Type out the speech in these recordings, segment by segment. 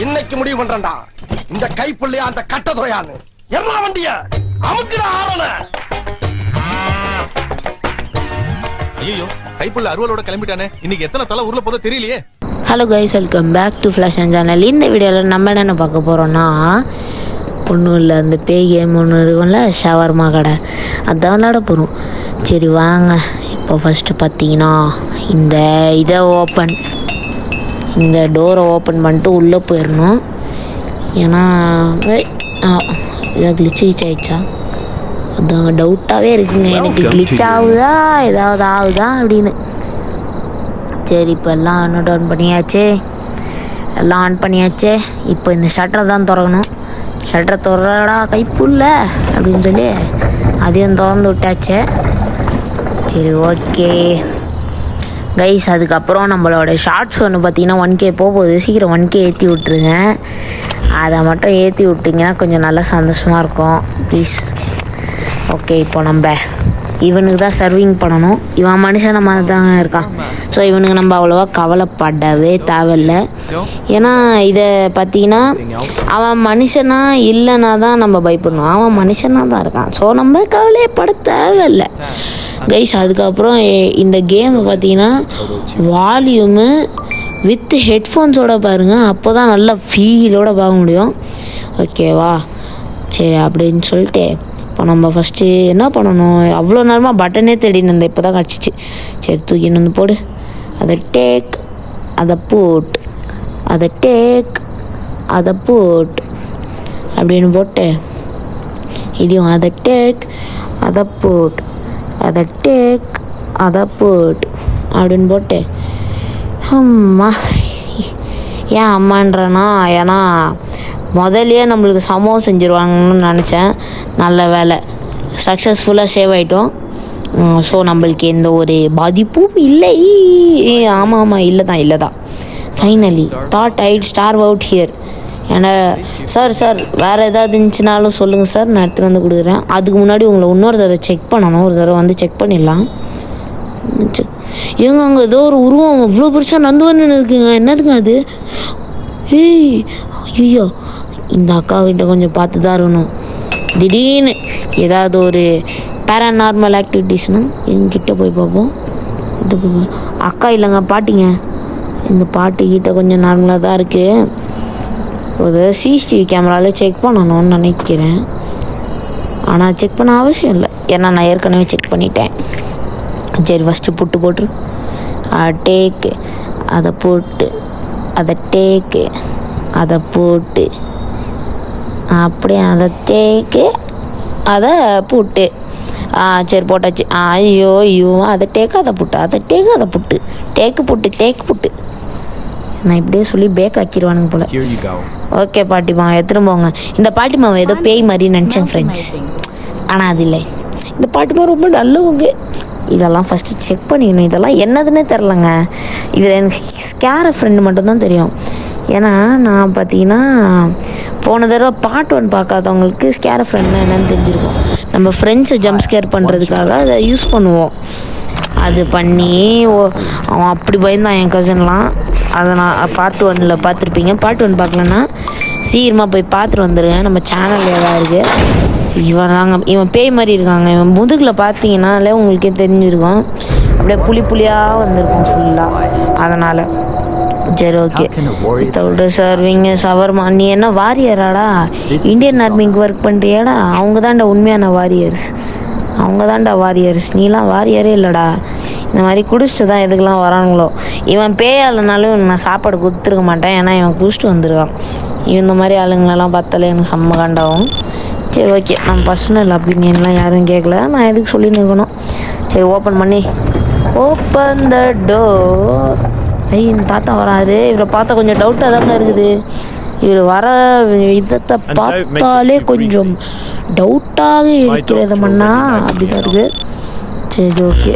இன்னைக்கு முடிவு பண்றேன்டா. இந்த கைப்புள்ளையா அந்த கட்டதுறையான்னு எல்லா வண்டிய அமுக்குடா ஆரன. ஐயோ, கைப்புள்ள அருவலோட கிளம்பிட்டானே. இன்னைக்கு எத்தனை தலை ஊர்ல போதோ தெரியலையே. Hello guys, welcome back to Flash channel. இந்த வீடியோவில் நம்ம என்னென்ன பார்க்க போகிறோன்னா, ஒன்றும் இல்லை, அந்த பேய் கேம் ஒன்று இருக்கும்ல, ஷவர்மா கடை, அதான் விளாட போகிறோம். சரி வாங்க. இப்போ ஃபஸ்ட்டு பார்த்தீங்கன்னா இந்த டோரை ஓப்பன் பண்ணிட்டு உள்ளே போயிடணும். ஏன்னா இதாக கிளிச் ஆயிடுச்சா அதான் டவுட்டாகவே இருக்குங்க எனக்கு. கிளிச் ஆகுதா ஏதாவது ஆகுதா அப்படின்னு. சரி, இப்போ எல்லாம் ஆன் பண்ணியாச்சு. இப்போ இந்த ஷட்டரை தான் திறக்கணும். ஷட்டரை திறடா கைப்புள்ள அப்படின்னு சொல்லி அதையும் திறந்து விட்டாச்சு. சரி, ஓகே கைஸ். அதுக்கப்புறம் நம்மளோட ஷார்ட்ஸ் ஒன்று பார்த்தீங்கன்னா 1K போகுது. சீக்கிரம் 1K ஏற்றி விட்ருங்க. அதை மட்டும் ஏற்றி விட்டிங்கன்னா கொஞ்சம் நல்லா சந்தோஷமாக இருக்கும் ப்ளீஸ். ஓகே, இப்போ நம்ம இவனுக்கு தான் சர்விங் பண்ணணும். இவன் மனுஷன மாதிரி தாங்க இருக்கான். ஸோ இவனுக்கு நம்ம அவ்வளோவா கவலைப்படவே தேவையில்லை. ஏன்னா இதை பார்த்தீங்கன்னா அவன் மனுஷனாக இல்லைன்னா தான் நம்ம பயப்படணும். அவன் மனுஷனாக தான் இருக்கான். ஸோ நம்ம கவலையப்பட தேவையில்லை கைஸ். அதுக்கப்புறம் இந்த கேமை பார்த்தீங்கன்னா வால்யூமு வித் ஹெட்ஃபோன்ஸோடு பாருங்கள். அப்போ தான் நல்லா ஃபீலோடு பார்க்க முடியும். ஓகேவா? சரி, அப்படின்னு சொல்லிட்டு இப்போ நம்ம ஃபஸ்ட்டு என்ன பண்ணணும், அவ்வளோ நேரமாக பட்டனே தேடின்னு இருந்தேன், இப்போ தான் கிடச்சிச்சு. சரி, தூக்கின்னு வந்து போடு. அதை டேக், அதை போட், அதை டேக், அதை போட் அப்படின்னு போட்டு, இதையும் அதை டேக், அதை போட், அதை டேக், அதை போட் அப்படின்னு போட்டு. அம்மா, ஏன் அம்மான்றனா, ஏன்னா முதல்லையே நம்மளுக்கு சம்பவம் செஞ்சுருவாங்கன்னு நினச்சேன். நல்ல வேலை, சக்ஸஸ்ஃபுல்லாக சேவ் ஆகிட்டோம். ஸோ நம்மளுக்கு எந்த ஒரு பாதிப்பும் இல்லை. ஆமாம், இல்லை தான். Finally thought I'd star out here. ஏன்னா சார் வேறு ஏதாவது இருந்துச்சுனாலும் சொல்லுங்கள் சார், நான் எடுத்துகிட்டு வந்து கொடுக்குறேன். அதுக்கு முன்னாடி உங்களை இன்னொரு தடவை செக் பண்ணணும். ஒரு தடவை வந்து செக் பண்ணிடலாம். ஏங்க அங்கே ஏதோ ஒரு உருவம் அவ்வளோ பெருசாக நந்து வந்து இருக்குங்க. என்னதுங்க அது? ஏய் ஐயோ, இந்த அக்காக்கிட்ட கொஞ்சம் பார்த்து தான் இருக்கணும். திடீர்னு ஏதாவது ஒரு பேராநார்மல் ஆக்டிவிட்டீஸ்னால் எங்கிட்ட போய் பார்ப்போம். அக்கா இல்லைங்க, பாட்டிங்க. இந்த பாட்டிக்கிட்ட கொஞ்சம் நார்மலாக தான் இருக்குது. ஒரு சிசிடிவி கேமராவில் செக் பண்ணணும்னு நினைக்கிறேன். ஆனால் செக் பண்ண அவசியம் இல்லை, ஏன்னா நான் ஏற்கனவே செக் பண்ணிட்டேன். சரி, ஃபஸ்ட்டு போட்டுரு. டேக்கு, அதை போட்டு, அதை டேக்கு, அதை போட்டு, அப்படியே அதை தேக்கு, அதை போட்டு. சரி, போட்டாச்சு. ஐயோ, அதை டேக்கு, அதை புட்டு, அதை டேக்கு, அதை புட்டு, டேக்கு புட்டு. நான் இப்படியே சொல்லி பேக் ஆக்கிடுவானுங்க போல். ஓகே பாட்டிமா, எடுத்துகிட்டு போங்க. இந்த பாட்டிமாவை ஏதோ பேய் மாதிரி நினச்சேன் ஃப்ரெண்ட்ஸ், ஆனால் அது இல்லை. இந்த பாட்டிமா ரொம்ப நல்லவங்க. இதெல்லாம் ஃபஸ்ட்டு செக் பண்ணிக்கணும். இதெல்லாம் என்னதுன்னே தெரிலங்க. இது எனக்கு ஸ்கேர் ஃப்ரெண்டு மட்டும்தான் தெரியும். ஏன்னா நான் பார்த்தீங்கன்னா போன தடவை பார்ட் 1 பார்க்காதவங்களுக்கு ஸ்கேர் ஃப்ரெண்ட்னா என்னென்னு தெரிஞ்சிருக்கும். நம்ம ஃப்ரெண்ட்ஸை ஜம்ப் ஸ்கேர் பண்ணுறதுக்காக அதை யூஸ் பண்ணுவோம். அது பண்ணி அவன் அப்படி பயந்தான் என் கசின்லாம். அதை நான் பார்ட் 1 பார்த்துருப்பீங்க. பார்ட் 1 பார்க்கலன்னா சீக்கிரமாக போய் பார்த்துட்டு வந்துடுங்க. நம்ம சேனல் ஏதாவது இருக்குது. இவன் பேய் மாதிரி இருக்காங்க. இவன் முதுகில் பார்த்தீங்கன்னாலே உங்களுக்கே தெரிஞ்சிருக்கும். அப்படியே புளியாக வந்திருக்கும் ஃபுல்லாக. அதனால் சரி, ஓகே. Without serving shawarma. நீ என்ன வாரியராடா? Indian ஆர்மிக்கு work பண்ணுறியாடா? அவங்க தான்டா உண்மையான வாரியர்ஸ். நீலாம் வாரியரே இல்லைடா. இந்த மாதிரி குடிச்சிட்டு தான் எதுக்கெல்லாம் வரானுங்களோ. இவன் பேயாளுனாலும் நான் சாப்பாடு கொடுத்துருக்க மாட்டேன். ஏன்னா இவன் குடிச்சிட்டு வந்துடுவான். இந்த மாதிரி ஆளுங்களெல்லாம் பார்த்தாலே எனக்கு செம்ம காண்டாகும். சரி, ஓகே. நம்ம பர்சனல் ஒப்பீனியன்லாம் யாரும் கேட்கல, நான் எதுக்கு சொல்லின்னு இருக்கணும். சரி, ஓப்பன் பண்ணி ஓப்பன் த டோர். இந்த தாத்தா வராது. இவரை பார்த்தா கொஞ்சம் டவுட்டாக தாங்க இருக்குது. இவர் வர விதத்தை பார்த்தாலே கொஞ்சம் டவுட்டாக இருக்கிறது மண்ணா, அப்படிதான் இருக்குது. சரி, ஓகே.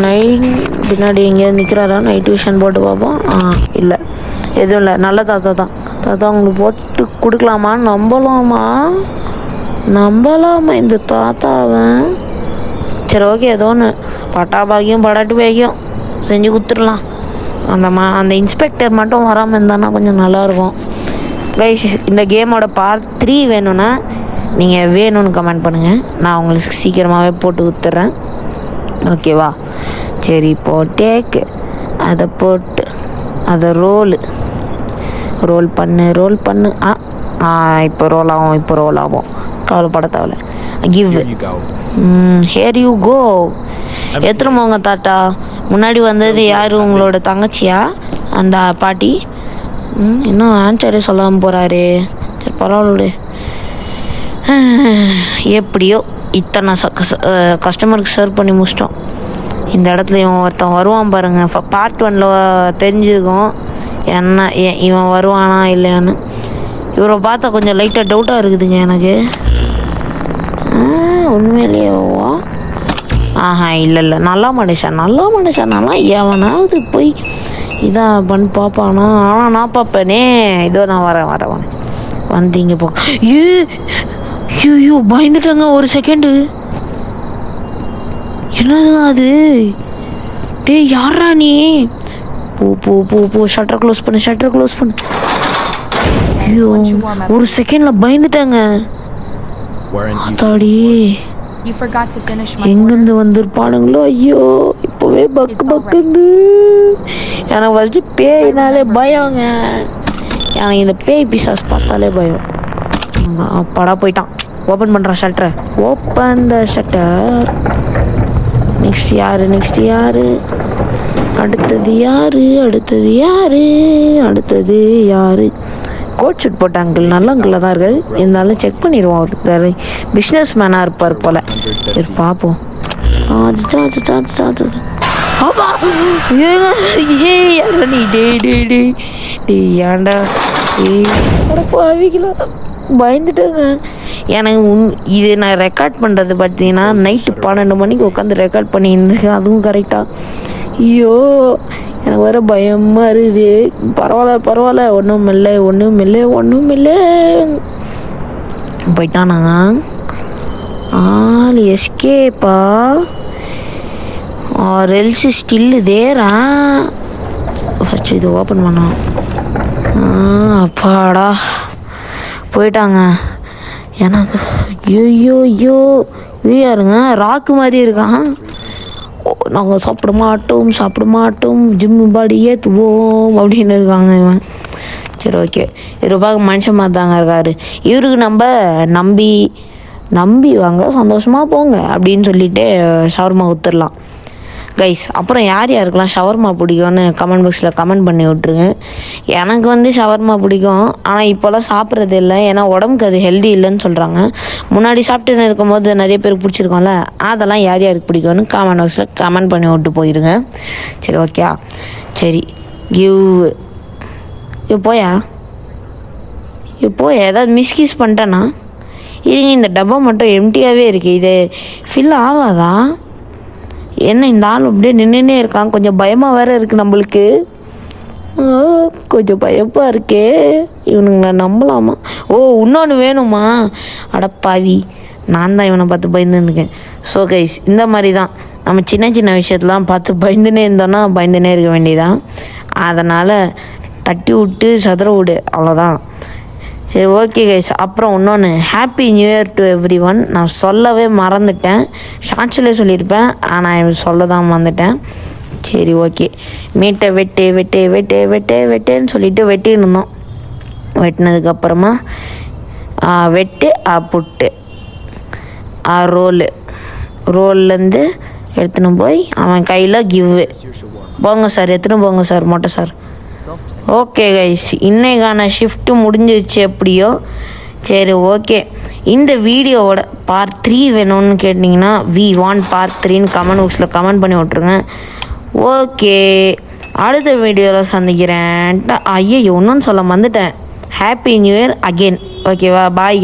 நைட் பின்னாடி எங்கேயாவது நிற்கிறாரா? நைட் டியூஷன் போட்டு பார்ப்போம். இல்லை, எதுவும் இல்லை. நல்ல தாத்தா தான். தாத்தா உங்களுக்கு போட்டு கொடுக்கலாமான்னு நம்பலாமா இந்த தாத்தாவை? சரி, ஓகே. ஏதோ ஒன்று பட்டா பாக்கியம் படாட்டு பாக்கியம் செஞ்சு கொடுத்துடலாம். அந்த இன்ஸ்பெக்டர் மட்டும் வராமல் இருந்தானா கொஞ்சம் நல்லாயிருக்கும். கைஸ், இந்த கேமோட பார்ட் 3 வேணும்னா நீங்கள் வேணும்னு கமெண்ட் பண்ணுங்கள். நான் உங்களுக்கு சீக்கிரமாகவே போட்டு கொடுத்துட்றேன். ஓகேவா? சரி, இப்போது டேக்கு அதை போட்டு அதை ரோல் பண்ணு. இப்போ ரோல் ஆகும். கவலைப்பட தேவையில்ல. Give her you go. எத்தனை தாத்தா முன்னாடி வந்தது யார்? உங்களோட தங்கச்சியா அந்த பாட்டி? இன்னும் ஆன்சரே சொல்லாமல் போகிறாரு. சரி, பரவாயில்ல. எப்படியோ இத்தனை கஸ்டமருக்கு சர்வ் பண்ணி முடிச்சிட்டோம். இந்த இடத்துல இவன் ஒருத்தன் வருவான் பாருங்க. பார்ட் 1ல் தெரிஞ்சிருக்கும் என்ன இவன் வருவானா இல்லையான்னு. இவரை பார்த்தா கொஞ்சம் லைட்டாக டவுட்டாக இருக்குதுங்க எனக்கு. உண்மையிலேயேவா? இல்லை, நல்ல மனுஷன் நல்லா எவனாவது போய் இதான் பண்ணி பார்ப்பானா? ஆனால் நான் பார்ப்பேனே. இதோ நான் வரேன் வந்தீங்க போ. ஐயோ பயந்துட்டாங்க. ஒரு செகண்டு. என்னது அது? டேய், யாரா நீ? போ ஷட்டர் க்ளோஸ் பண்ணு. ஐயோ, ஒரு செகண்டில் பயந்துட்டாங்க. அத்தாடி, எங்கேருந்து வந்திருப்பானுங்களோ. ஐயோ, இப்போவே பக்குது. எனக்கு ஃபஸ்ட்டு பேயினாலே பயங்க. எனக்கு இந்த பேய் பிசாஸ் பார்த்தாலே பயம். அப்பாடா போயிட்டான். ஓப்பன் பண்ணுறான் ஷட்டரை. Open the shutter. நெக்ஸ்ட் யாரு? அடுத்தது யாரு? கோட் ஷூட் போட்ட அங்கிள், நல்ல அங்கிள் தான் இருக்கு. இருந்தாலும் செக் பண்ணிடுவோம். அவருக்கு பிஸ்னஸ் மேனாக இருப்பார் போல். சரி, பார்ப்போம். ஏன்டா பயந்துட்டாங்க. எனக்கு இது நான் ரெக்கார்ட் பண்ணுறது பார்த்தீங்கன்னா நைட்டு 12 மணிக்கு உட்காந்து ரெக்கார்ட் பண்ணியிருந்தேன். அதுவும் கரெக்டாக. ஐயோ, எனக்கு வேறு பயமாக இருக்குது. பரவாயில்ல. ஒன்றும் இல்லை. போயிட்டானாங்க. ஆள் எஸ்கேப்பா ஆர் எல்ஸ் ஸ்டில்லு தேரா. ஃபஸ்ட்டு இது ஓப்பன் பண்ணோம். அப்பாடா போயிட்டாங்க. எனக்கு ஐயோ யாருங்க ராக்கு மாதிரி இருக்கான். நாங்கள் சாப்பிட மாட்டோம் ஜிம்மு பாடி ஏற்றுவோம் அப்படின்னு இருக்காங்க இவன். சரி, ஓகே. இவர் பார்க்க மனுஷன் மாதிரி தாங்க இருக்காரு. இவருக்கு நம்ம நம்பி வாங்க, சந்தோஷமாக போங்க அப்படின்னு சொல்லிட்டு ஷவர்மா ஊற்றிடலாம் கைஸ். அப்புறம் யாருக்கெல்லாம் ஷவர்மா பிடிக்கும்னு கமெண்ட் பாக்ஸில் கமெண்ட் பண்ணி விட்ருங்க. எனக்கு ஷவர்மா பிடிக்கும். ஆனால் இப்போல்லாம் சாப்பிட்றது இல்லை. ஏன்னா உடம்புக்கு அது ஹெல்தி இல்லைன்னு சொல்கிறாங்க. முன்னாடி சாப்பிட்டு இருக்கும்போது நிறைய பேருக்கு பிடிச்சிருக்கோம்ல. அதெல்லாம் யாருக்கு பிடிக்கும்னு கமெண்ட் பாக்ஸில் கமெண்ட் பண்ணி விட்டு போயிருங்க. சரி, ஓகே. சரி, போயா ஏதாவது மிஸ்கிஸ் பண்ணிட்டேன்னா இருங்க. இந்த டப்பா மட்டும் எம்டியாகவே இருக்குது. இது ஃபில் ஆகாதா என்ன? இந்த ஆள் அப்படியே நின்றுனே இருக்கான். கொஞ்சம் பயமாக வேறு இருக்குது நம்மளுக்கு. கொஞ்சம் பயப்பாக இருக்கே. இவனுங்க நான் நம்பலாமா? இன்னொன்று வேணுமா? அடப்பாவி, நான் தான் இவனை பார்த்து பயந்துருக்கேன். ஸோ கைஸ், இந்த மாதிரி தான் நம்ம சின்ன விஷயத்தெலாம் பார்த்து பயந்துனே இருந்தோன்னா பயந்துனே இருக்க வேண்டியதான். அதனால் தட்டி விட்டு சதுர விடு, அவ்வளோதான். சரி, ஓகே கைஸ். அப்புறம் இன்னொன்று, happy new year to every one. நான் சொல்லவே மறந்துட்டேன். ஷார்ட்ஸ்லேயே சொல்லியிருப்பேன், ஆனால் சொல்ல தான் மறந்துட்டேன். சரி, ஓகே. மீட்டை வெட்டேன்னு சொல்லிட்டு வெட்டின்னு இருந்தோம். வெட்டினதுக்கப்புறமா வெட்டு புட்டு ரோல்லேருந்து எடுத்துன்னு போய் அவன் கையில் கிவ்வு. போங்க சார், எடுத்துன்னு போங்க சார், மொட்டை சார். ஓகே கைஸ், இன்னைக்கான ஷிஃப்ட்டு முடிஞ்சிருச்சு எப்படியோ. சரி, ஓகே. இந்த வீடியோவோட பார்ட் 3 வேணும்னு கேட்டிங்கன்னா வி வாண்ட் பார்ட் 3ன்னு கமெண்ட் பாக்ஸில் கமெண்ட் பண்ணி விட்ருங்க. ஓகே, அடுத்த வீடியோவில் சந்திக்கிறேன். ஐயோ, இன்னொன்று சொல்ல வந்துட்டேன். Happy new year again. ஓகேவா? பாய்.